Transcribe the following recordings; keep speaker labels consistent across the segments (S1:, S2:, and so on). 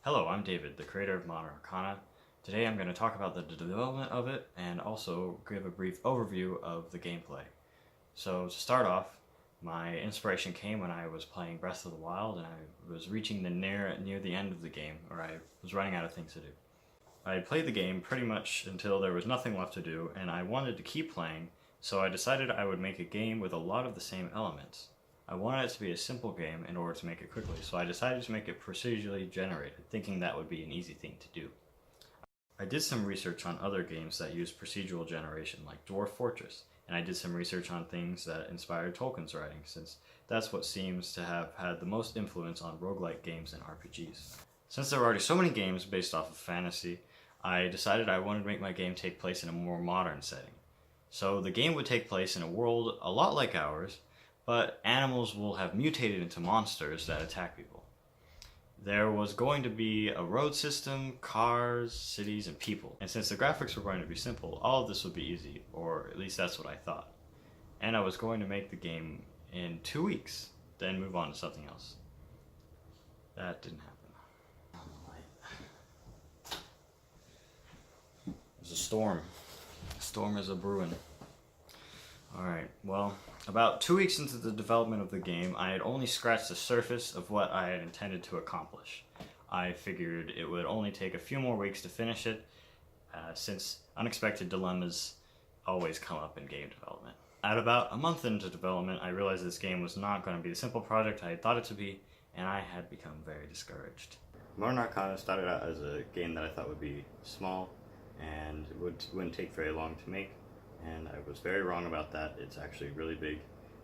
S1: Hello, I'm David, the creator of Modern Arcana. Today I'm going to talk about the development of it and also give a brief overview of the gameplay. So to start off, my inspiration came when I was playing Breath of the Wild and I was reaching near the end of the game, or I was running out of things to do. I had played the game pretty much until there was nothing left to do and I wanted to keep playing, so I decided I would make a game with a lot of the same elements. I wanted it to be a simple game in order to make it quickly, so I decided to make it procedurally generated, thinking that would be an easy thing to do. I did some research on other games that use procedural generation, like Dwarf Fortress, and I did some research on things that inspired Tolkien's writing, since that's what seems to have had the most influence on roguelike games and RPGs. Since there are already so many games based off of fantasy, I decided I wanted to make my game take place in a more modern setting. So the game would take place in a world a lot like ours, but animals will have mutated into monsters that attack people. There was going to be a road system, cars, cities, and people. And since the graphics were going to be simple, all of this would be easy, or at least that's what I thought. And I was going to make the game in 2 weeks, then move on to something else. That didn't happen. There's a storm. A storm is a brewing. Alright, well, about 2 weeks into the development of the game, I had only scratched the surface of what I had intended to accomplish. I figured it would only take a few more weeks to finish it, since unexpected dilemmas always come up in game development. At about a month into development, I realized this game was not going to be the simple project I had thought it to be, and I had become very discouraged. Modern Arcana started out as a game that I thought would be small, and wouldn't take very long to make. And I was very wrong about that. It's actually really big,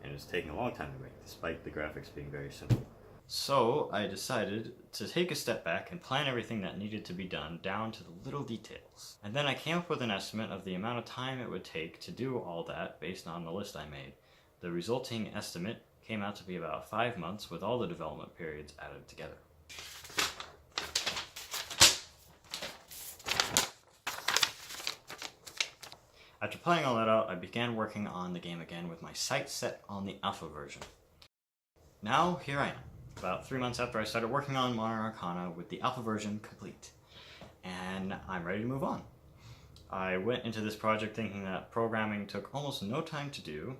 S1: and it's taking a long time to make, despite the graphics being very simple. So I decided to take a step back and plan everything that needed to be done down to the little details. And then I came up with an estimate of the amount of time it would take to do all that based on the list I made. The resulting estimate came out to be about 5 months with all the development periods added together. After playing all that out, I began working on the game again with my sights set on the alpha version. Now, here I am, about 3 months after I started working on Modern Arcana with the alpha version complete, and I'm ready to move on. I went into this project thinking that programming took almost no time to do,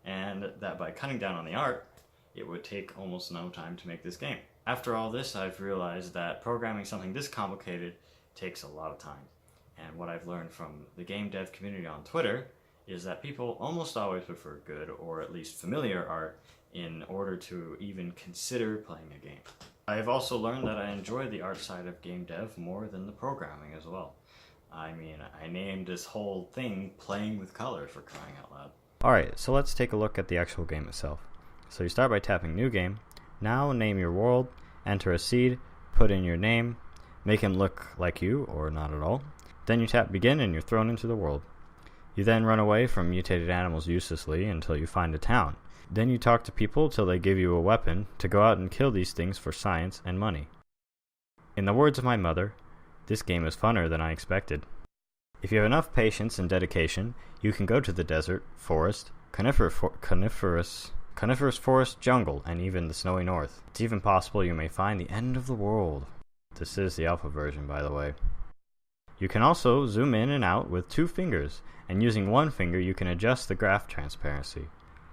S1: and that by cutting down on the art, it would take almost no time to make this game. After all this, I've realized that programming something this complicated takes a lot of time. And what I've learned from the game dev community on Twitter is that people almost always prefer good, or at least familiar art, in order to even consider playing a game. I have also learned that I enjoy the art side of game dev more than the programming as well. I mean, I named this whole thing Playing with Color, for crying out loud. Alright, so let's take a look at the actual game itself. So you start by tapping New Game. Now name your world, enter a seed, put in your name, make him look like you, or not at all. Then you tap Begin and you're thrown into the world. You then run away from mutated animals uselessly until you find a town. Then you talk to people till they give you a weapon to go out and kill these things for science and money. In the words of my mother, this game is funner than I expected. If you have enough patience and dedication, you can go to the desert, forest, coniferous forest, jungle, and even the snowy north. It's even possible you may find the end of the world. This is the alpha version, by the way. You can also zoom in and out with 2 fingers, and using 1 finger you can adjust the graph transparency.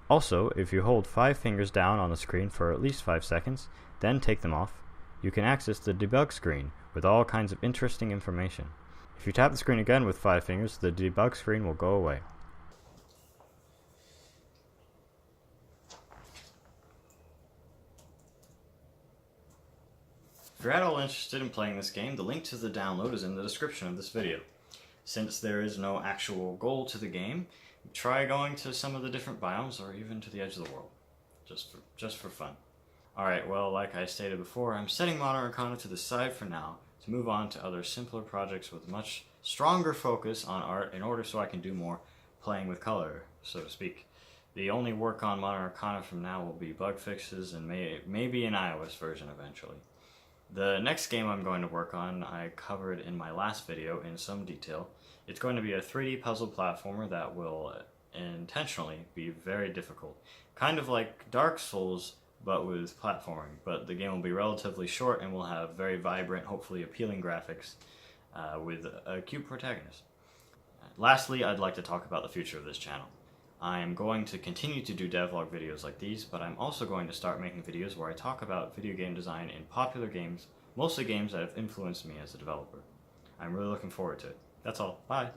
S1: Also, if you hold 5 fingers down on the screen for at least 5 seconds, then take them off, you can access the debug screen with all kinds of interesting information. If you tap the screen again with 5 fingers, the debug screen will go away. If you're at all interested in playing this game, the link to the download is in the description of this video. Since there is no actual goal to the game, try going to some of the different biomes or even to the edge of the world, just for fun. Alright, well, like I stated before, I'm setting Modern Arcana to the side for now to move on to other simpler projects with much stronger focus on art in order so I can do more playing with color, so to speak. The only work on Modern Arcana from now will be bug fixes and maybe an iOS version eventually. The next game I'm going to work on I covered in my last video in some detail. It's going to be a 3D puzzle platformer that will intentionally be very difficult. Kind of like Dark Souls, but with platforming. But the game will be relatively short and will have very vibrant, hopefully appealing graphics with a cute protagonist. Lastly, I'd like to talk about the future of this channel. I am going to continue to do devlog videos like these, but I'm also going to start making videos where I talk about video game design in popular games, mostly games that have influenced me as a developer. I'm really looking forward to it. That's all. Bye!